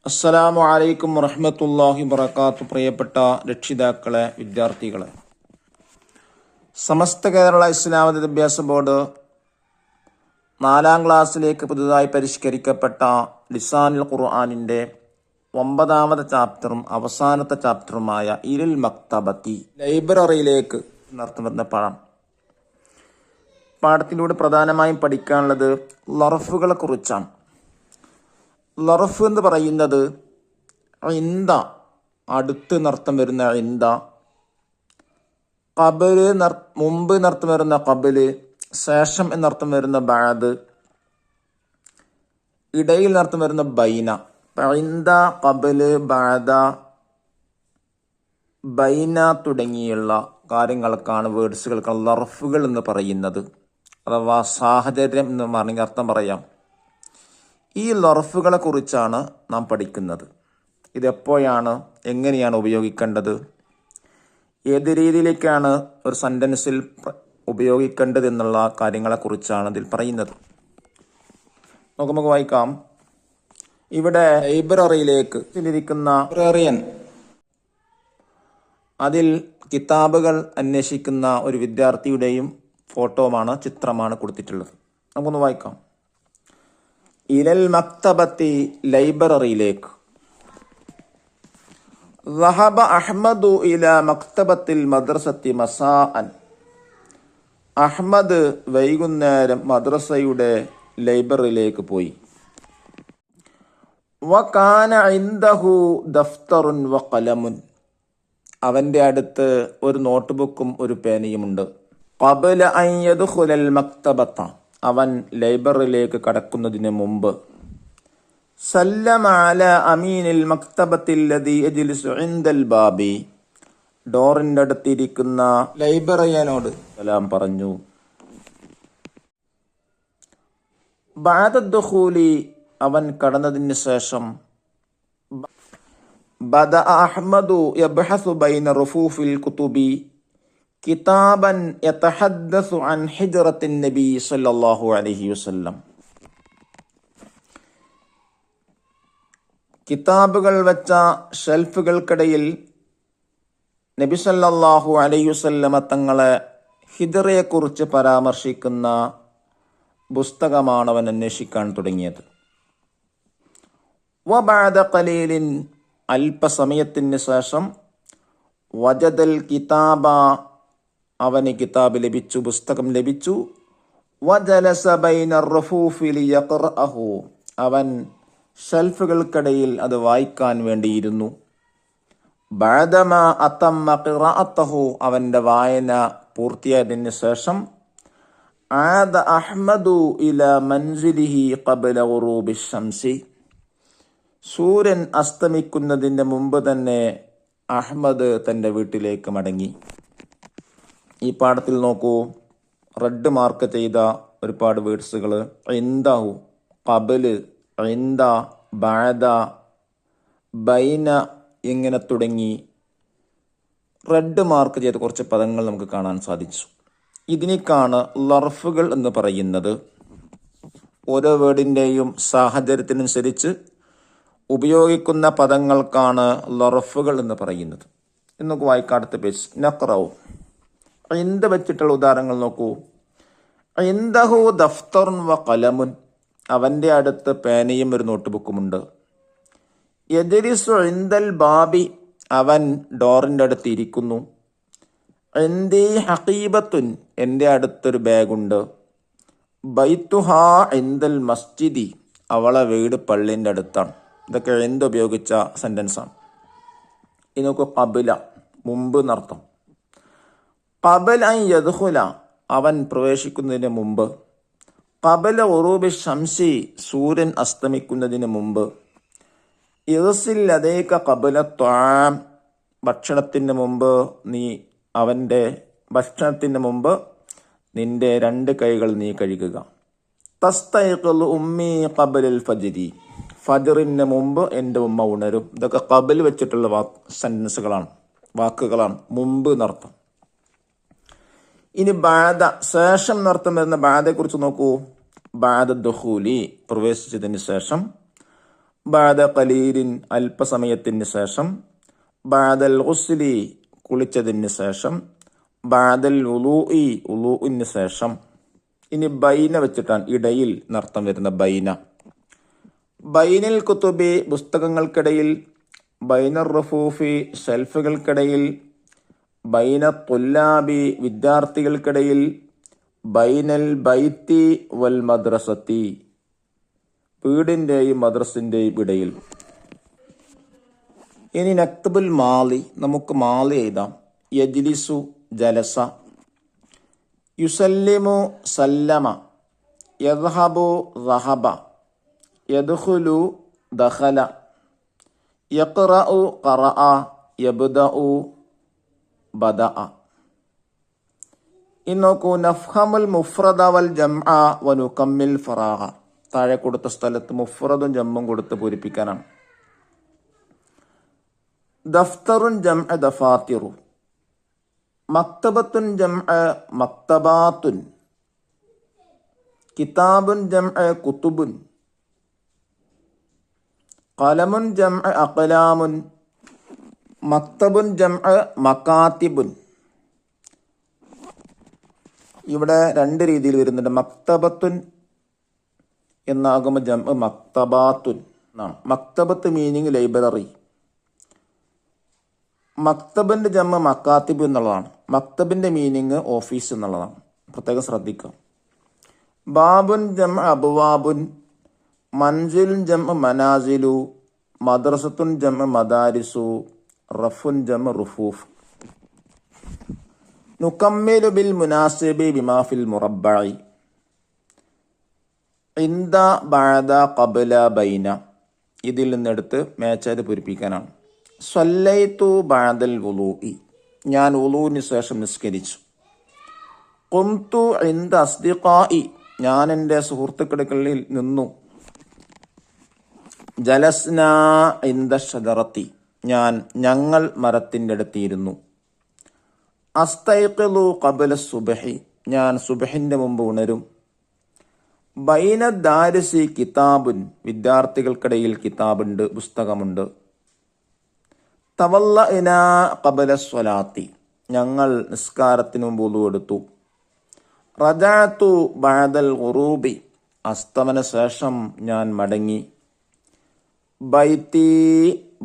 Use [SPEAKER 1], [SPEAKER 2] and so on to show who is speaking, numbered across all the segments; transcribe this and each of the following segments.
[SPEAKER 1] അസ്സലാമു അലൈക്കും വറഹ്മത്തുള്ളാഹി വബറകാതുഹു. പ്രിയപ്പെട്ട രക്ഷിതാക്കളെ, വിദ്യാർത്ഥികളെ, സമസ്ത കേരള ഇസ്ലാം വിദ്യാഭ്യാസ ബോർഡ് 4ാം ക്ലാസ്സിലേക്ക് പുതുതായി പരിഷ്കരിക്കപ്പെട്ട ലിസാനുൽ ഖുർആനിൻ്റെ 9ാമത്തെ ചാപ്റ്ററും അവസാനത്തെ ചാപ്റ്ററുമായ ഇലൽ മക്തബത്തി, ലൈബ്രറിയിലേക്ക് എന്നർത്ഥം വരുന്ന പാഠത്തിലൂടെ പ്രധാനമായും പഠിക്കാനുള്ളത് ലർഫുകളെ കുറിച്ചാണ്. ലർഫ് എന്ന് പറയുന്നത് ഇന്ദ, അടുത്ത് നർത്ഥം വരുന്ന ഇന്ദ, ഖബല് മുമ്പ് എന്നർത്ഥം വരുന്ന ഖബല്, ശേഷം എന്നർത്ഥം വരുന്ന ബഅദ്, ഇടയിൽ എന്നർത്ഥം വരുന്ന ബൈന. ഇന്ദ, ഖബല്, ബഅദ, ബൈന തുടങ്ങിയുള്ള കാര്യങ്ങൾക്കാണ്, വേർഡ്സുകൾക്കാണ് ലർഫുകൾ എന്ന് പറയുന്നത്. അഥവാ സാഹചര്യം എന്ന് പറഞ്ഞെങ്കിൽ അർത്ഥം പറയാം. ഈ ലർഫുകളെ കുറിച്ചാണ് നാം പഠിക്കുന്നത്. ഇതെപ്പോഴാണ്, എങ്ങനെയാണ് ഉപയോഗിക്കേണ്ടത്, ഏത് രീതിയിലേക്കാണ് ഒരു സെൻറ്റൻസിൽ ഉപയോഗിക്കേണ്ടത് എന്നുള്ള കാര്യങ്ങളെക്കുറിച്ചാണ് ഇതിൽ പറയുന്നത്. നമുക്ക് വായിക്കാം. ഇവിടെ ലൈബ്രറിയിലേക്ക് ഇരിക്കുന്ന ലൈബ്രറിയൻ, അതിൽ കിതാബുകൾ അന്വേഷിക്കുന്ന ഒരു വിദ്യാർത്ഥിയുടെയും ഫോട്ടോമാണ്, ചിത്രമാണ് കൊടുത്തിട്ടുള്ളത്. നമുക്കൊന്ന് വായിക്കാം. ഇലൽ മക്തബത്തി, ലൈബ്രറിയിലേക്ക്. ദഹബ അഹ്മദു ഇല മക്തബത്തിൽ മദ്രസത്തി മസാഅൻ. അഹ്മദ് വൈകുന്നേരം മദ്രസയുടെ ലൈബ്രറിയിലേക്ക് പോയി. വകാന ഇൻദഹു ദഫ്തറുൻ വഖലമുൻ. അവൻ്റെ അടുത്ത് ഒരു നോട്ട്ബുക്കും ഒരു പേനയുമുണ്ട്. ഖബല അൻ യദ്ഖുലൽ മക്തബത്ത, അവൻ ലൈബ്രറിയിലേക്ക് കടക്കുന്നതിന് മുമ്പ്. സല്ലമ അല അമീനിൽ മക്തബത്തിൽ ലദി യജ്ലിസു ഇൻദൽ ബാബി, ഡോറിൻ്റെ അടുത്തിരിക്കുന്ന ലൈബ്രറിയനോട് സലാം പറഞ്ഞു. ബഅദ ദുഖൂലി, അവൻ കടന്നതിന് ശേഷം. ബദ അഹ്മദു യബ്ഹസു ബൈന റുഫൂഫിൽ കുതുബി കിതാബൻ യതഹദ്ദസു അൻ ഹിജ്റത്തിൻ നബി സല്ലല്ലാഹു അലൈഹി വസല്ലം. കിതാബുകൾ വെച്ച ഷെൽഫുകൾക്കിടയിൽ നബി സല്ലല്ലാഹു അലൈഹി വസല്ലമ തങ്ങളെ ഹിജ്റയെക്കുറിച്ച് പരാമർശിക്കുന്ന പുസ്തകമാണ് അവൻ അന്വേഷിക്കാൻ തുടങ്ങിയത്. വബഅദ ഖലീലിൻ, അല്പസമയത്തിന് ശേഷം. വജദൽ കിതാബ, അവന് കിതാബ് ലഭിച്ചു, പുസ്തകം ലഭിച്ചു. വജലസ ബൈന റഫൂഫി ലിയഖറഅഹു, അവൻ ഷെൽഫുകൾക്കിടയിൽ അത് വായിക്കാൻ വേണ്ടിയിരുന്നു. ബഅദമാ അതമ്മ ഖിറാഅതഹു, അവൻ്റെ വായന പൂർത്തിയായതിന് ശേഷം. ആദ അഹ്മദു ഇല മൻസിലിഹി ഖബല ഗുറൂബി ശംസി, സൂര്യൻ അസ്തമിക്കുന്നതിന് മുമ്പ് തന്നെ അഹ്മദ് തൻ്റെ വീട്ടിലേക്ക് മടങ്ങി. ഈ പാഠത്തിൽ നോക്കൂ, റെഡ് മാർക്ക് ചെയ്ത ഒരുപാട് വേർഡ്സുകൾ. ഇൻദഹു, ഖബല്, ഇൻദ, ബഅദ, ബൈന, ഇങ്ങനെ തുടങ്ങി റെഡ് മാർക്ക് ചെയ്ത കുറച്ച് പദങ്ങൾ നമുക്ക് കാണാൻ സാധിച്ചു. ഇതിനേക്കാണ് ലർഫുകൾ എന്ന് പറയുന്നത്. ഓരോ വേർഡിൻ്റെയും സാഹചര്യത്തിനനുസരിച്ച് ഉപയോഗിക്കുന്ന പദങ്ങൾക്കാണ് ലർഫുകൾ എന്ന് പറയുന്നത്. എന്നൊക്കെ വായിക്കാം. അടുത്ത പേജ്. നഖ്റഉ, ഇന്ദ വെച്ചിട്ടുള്ള ഉദാഹരണങ്ങൾ നോക്കൂ. ഇൻദഹു ദഫ്തറുൻ വ ഖലമുൻ, അവൻ്റെ അടുത്ത് പേനയും ഒരു നോട്ട്ബുക്കുമുണ്ട്. യജ്ലിസു ഇൻദൽ ബാബി, അവൻ ഡോറിൻ്റെ അടുത്ത് ഇരിക്കുന്നു. ഇൻദി ഹഖീബത്തുൻ, എൻ്റെ അടുത്തൊരു ബാഗുണ്ട്. ബൈത്തുഹാ ഇൻദൽ മസ്ജിദി, അവളെ വീട് പള്ളിൻ്റെ അടുത്താണ്. ഇതൊക്കെ എന്തുപയോഗിച്ച സെൻറ്റൻസാണ്. ഇനി നോക്കൂ. ഖബല, മുമ്പ് എന്നർത്ഥം. ഖബല അൻ യദ്ഖുല, അവൻ പ്രവേശിക്കുന്നതിന് മുമ്പ്. ഖബല ഉറൂബി ശംസി, സൂര്യൻ അസ്തമിക്കുന്നതിന് മുമ്പ്. ഇഗ്സിൽ ലദൈക ഖബല ത്വആം, ഭക്ഷണത്തിന് മുമ്പ് നീ, അവൻ്റെ ഭക്ഷണത്തിന് മുമ്പ് നിന്റെ 2 കൈകൾ നീ കഴുകുക. തസ്തൈഖിളു ഉമ്മി ഖബലൽ ഫജ്രി, ഫജ്റിന് മുമ്പ് എൻ്റെ ഉമ്മ ഉണരും. ഇതൊക്കെ ഖബൽ വെച്ചിട്ടുള്ള സെൻറ്റൻസുകളാണ്, വാക്കുകളാണ്. മുമ്പ് എന്നർത്ഥം. ഇനി ബഅദ, ശേഷം എന്നർത്ഥം വരുന്ന ബഅദയെ കുറിച്ച് നോക്കൂ. ബഅദ ദുഖൂലി, പ്രവേശിച്ചതിന് ശേഷം. ബഅദ ഖലീലിൻ അല്പസമയത്തിന് ശേഷം, ബഅദൽ ഗുസ്ലി കുളിച്ചതിന് ശേഷം, ബഅദൽ വുളൂഇ വുളൂഇന് ശേഷം. ഇനി ബൈന വെച്ചിട്ടാണ് ഇടയിൽ എന്നർത്ഥം വരുന്ന ബൈന. ബൈനൽ കുത്തുബി പുസ്തകങ്ങൾക്കിടയിൽ, ബൈനർ റഫൂഫി ഷെൽഫുകൾക്കിടയിൽ, ബൈന തുല്ലാബി വിദ്യാർത്ഥികൾക്കിടയിൽ, ബൈനൽ ബൈത്തി വൽ മദ്രസത്തി വീടിൻ്റെയും മദ്രസിൻ്റെയും ഇടയിൽ. ഇനി നക്തബുൽ മാലി, നമുക്ക് മാലി എഴുതാം. യജ്ലിസു ജലസ, യുസല്ലിമു സല്ലമ, യദ്ഹബു ദഹബ, യദ്ഖുലു ദഖല, യഖ്റഉ ഖറഅ, യബ്ദഉ ബദഅ. ഇനി നോക്കൂ, നഫ്ഹമുൽ മുഫ്രദ വൽ ജംഅ വനുകമ്മിൽ ഫറാഗ. താഴെ കൊടുത്ത സ്ഥലത്ത് മുഫ്രദും ജമ്മും കൊടുത്ത് പൂരിപ്പിക്കാനാണ്. ദഫ്തറുൻ ജംഅ ദഫാത്തിറു, മക്തബത്തുൻ ജംഅ മക്തബാത്തുൻ, കിതാബുൻ ജംഅ കുതുബുൻ, ഖലമുൻ ജംഅ അഖ്ലാമുൻ, മക്തബുൻ ജംഅ മകാതിബുൻ. ഇവിടെ രണ്ട് രീതിയിൽ വരുന്നുണ്ട്. മക്തബത്തുൻ എന്നാകുമ്പോൾ ജംഅ മക്തബാത്തുൻ എന്നാണ്. മക്തബത്ത് മീനിങ് ലൈബ്രറി, മക്തബിന്റെ ജംഅ മക്കാത്തിബ് എന്നുള്ളതാണ്. മക്തബിന്റെ മീനിങ് ഓഫീസ് എന്നുള്ളതാണ്. പ്രത്യേകം ശ്രദ്ധിക്കാം. ബാബുൻ ജംഅ അബ്വാബുൻ, മൻസിലുൻ ജംഅ മനാസിലു, മദ്രസത്തുൻ ജംഅ മദാരിസു, റഫുൻ ജംഅ റുഫൂഫ്. നുകമ്മിലു ബിൽ മുനാസിബി ബിമാ ഫിൽ മുറബ്ബഇ. ഇന്ദ ബഅദ ഖബ്ല ബൈന, ഇതിൽ നിന്നെടുത്ത് മാച്ച് പൂരിപ്പിക്കാനാണ്. സ്വല്ലൈതു ബഅദൽ വുളൂഇ, ഞാൻ വുളൂഇന് ശേഷം നിസ്കരിച്ചു. ഖുംതു ഇന്ദ അസ്ദിഖാഇ, ഞാൻ എൻ്റെ സുഹൃത്തുക്കളിൽ നിന്നു. ജലസ്ന ഇന്ദ ഷജറത്തി, ഞങ്ങൾ മരത്തിൻ്റെ അടുത്തിരുന്നു. അസ്തൈഖിളു ഖബ്ല സുബ്ഹി, ഞാൻ സുബ്ഹിന്റെ മുമ്പ് ഉണരും. ബൈന ദാരിസി കിതാബുൻ, വിദ്യാർത്ഥികൾക്കിടയിൽ കിതാബുണ്ട്, പുസ്തകമുണ്ട്. തവല്ലഅന ഖബ്ല സ്വലാത്തി, ഞങ്ങൾ നിസ്കാരത്തിന് മുമ്പ് വുളു എടുത്തു. റജഅതു ബഅദൽ ഖുറൂബി, അസ്തമന ശേഷം ഞാൻ മടങ്ങി. ബൈത്തി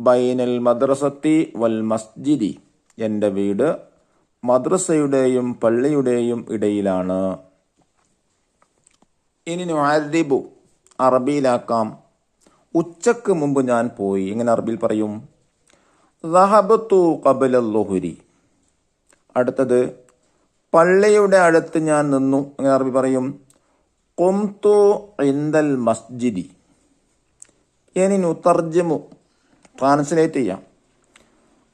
[SPEAKER 1] ബൈനൽ മദ്രസത്തി വൽ മസ്ജിദി, എൻ്റെ വീട് മദ്രസയുടെയും പള്ളിയുടെയും ഇടയിലാണ്. ഇനി നുഅദ്ദിബു, അറബിയിലാക്കാം. ഉച്ചക്ക് മുമ്പ് ഞാൻ പോയി. ഇങ്ങനെ അറബിയിൽ പറയും. ദഹബതു ഖബ്ല ളുഹ്രി. അടുത്തത്, പള്ളിയുടെ അടുത്ത് ഞാൻ നിന്നു. ഇങ്ങനെ അറബി പറയും. ഖുംതു ഇൻദൽ മസ്ജിദി. ഇനി നുതർജിമു, ട്രാൻസ്ലേറ്റ് ചെയ്യാം.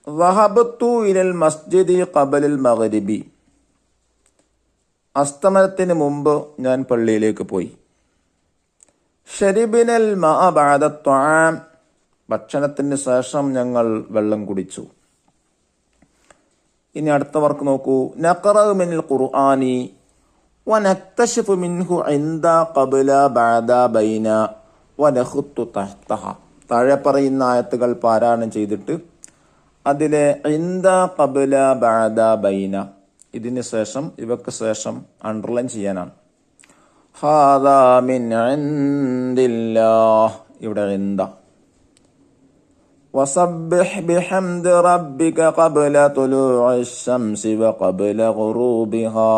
[SPEAKER 1] ദഹബതു ഇലൽ മസ്ജിദി ഖബ്ലൽ മഗ്രിബി, അസ്തമനത്തിന് മുമ്പ് ഞാൻ പള്ളിയിലേക്ക് പോയി. ശരിബിനൽ മഅ ബഅദ ത്വആം, ഭക്ഷണത്തിന് ശേഷം ഞങ്ങൾ വെള്ളം കുടിച്ചു. ഇനി അടുത്ത വർക്ക് നോക്കൂ. നഖറഉ മിനൽ ഖുർആനി വനക്തശിഫു മിൻഹു ഇൻദ ഖബ്ല ബഅദ ബൈന വനഖുത്തു തഹ്തഹ. താഴെ പറയുന്ന ആയത്തുകൾ പാരായണം ചെയ്തിട്ട് അതിലെ ഇൻദ ഖബ്ല ബഅദ ബൈന, ഇതിന് ശേഷം ഇവക്ക് ശേഷം അണ്ടർലൈൻ ചെയ്യാനാണ്. ഹാദാ മിൻ ഇൻദില്ലാഹ്, ഇവിടെ ഇൻദ. വസബ്ബിഹ് ബിഹംദി റബ്ബിക ഖബ്ല തുലൂഇശ് ശംസി വഖബ്ല ഖുറൂബിഹാ,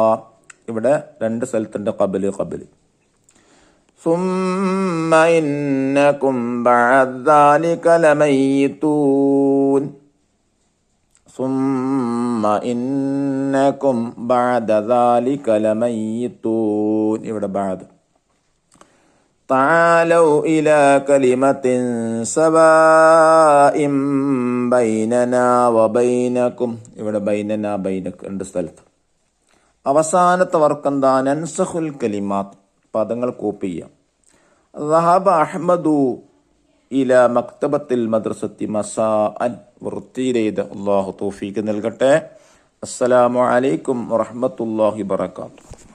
[SPEAKER 1] ഇവിടെ രണ്ട് സ്ഥലത്തുണ്ട് ഖബ്ല. സുമ്മ ഇന്നകും ബഅദ ദാലിക ലമയ്യിതൂൻ, സുമ്മ ഇന്നകും ബഅദ ദാലിക ലമയ്യിതൂൻ, ഇവിടെ ബഅദ. തആലൗ ഇലാ കലിമത്തിൻ സവാഇൻ ബൈനനാ വബൈനകും, ഇവിടെ ബൈനനാ ബൈനക രണ്ട് സ്ഥലത്ത്. അവസാനത്തെ വർക്കെന്താ? നൻസഖുൽ കലിമാത്ത്, പദങ്ങൾ കോപ്പി ചെയ്യാം. ദഹബ അഹ്മദു ഇല മക്തബത്തിൽ മദ്രസത്തി മസാഅൻ, വൃത്തിയിലെയ്ത്. അല്ലാഹു തൗഫീഖ് നൽകട്ടെ. അസ്സലാമു അലൈക്കും വറഹ്മത്തുള്ളാഹി വബറകാതുഹു.